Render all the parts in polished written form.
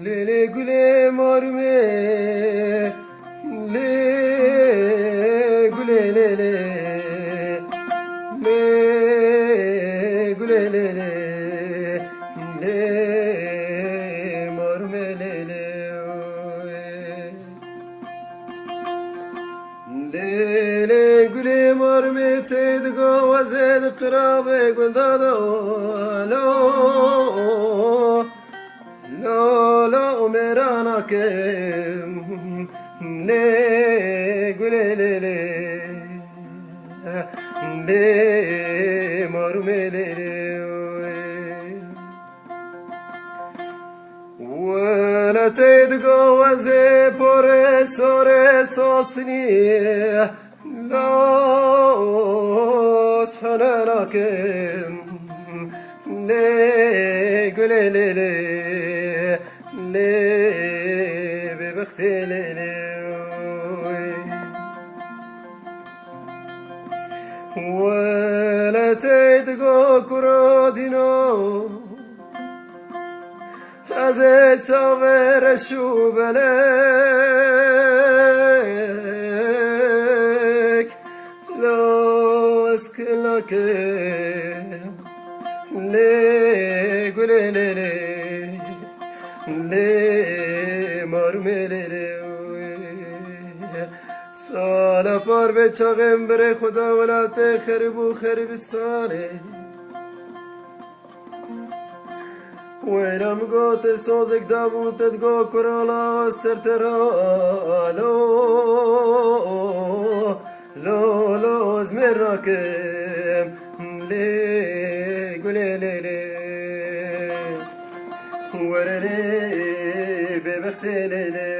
Lele gule marme, le gule lele, le gule lele, le marme lele, lele gule marme tedgo azed qrabe gundado lo. لا لا مرانا كم لي قولي لي لي لي مرمي لي لي ولا تتجوزي بوري سوسني لا صحنا كم لي قولي لي لي ببختي ليلي ولا تدقو كرودينو هزيت صغير الشوبلك لو اسكلك لي قولي ليلي لي مرملي سالا پار به چاقم بره خدا ولات خربو خربستانه ویلم گوت سوزک دابوتت گو کرالا سرترا لو لو لو ازمر راکم لی گلی لی لی ورلی ببختی لی لی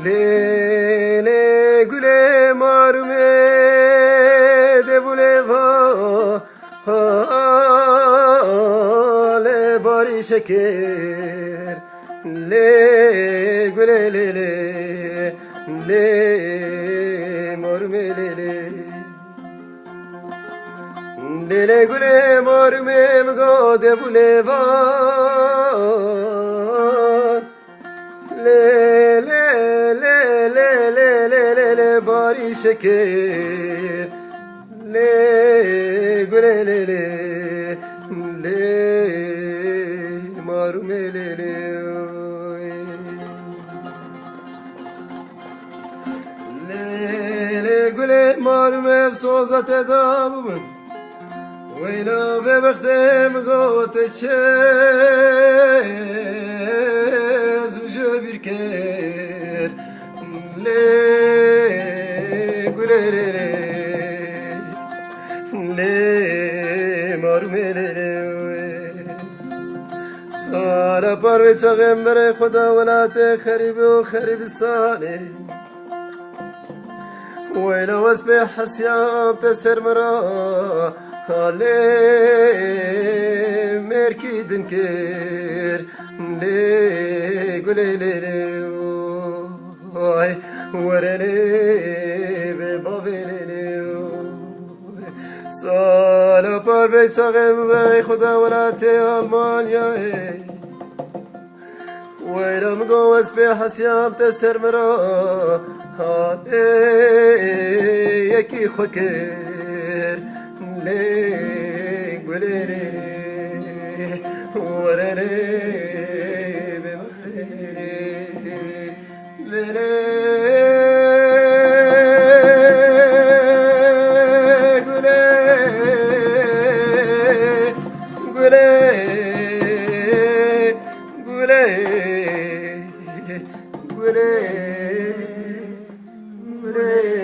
Lele gule marme de buleva le bari şeker le gule lele le marme lele lele gule marme mgo de buleva le bari şeker le gule le le le marume le le le gule marume efsozat edabım ويلا ببختم قوت الشاز وجبر كير لي قولي لي لي مرمي لي سالا بروي چاقم بره خدا ولات خريب وخريبستاني ويلا واسبي حسياب تسر مرا هالي مركي دنكر لي قولي لي لي واي ورلي ببابي لي سالا بار بيتاقم بري خدا ولاتي ألمانيا ويلا مقوز بحسياب تسر مرا هالي يكي خكر لي قولي لي ورلي بمخيري لي قولي قولي قولي ره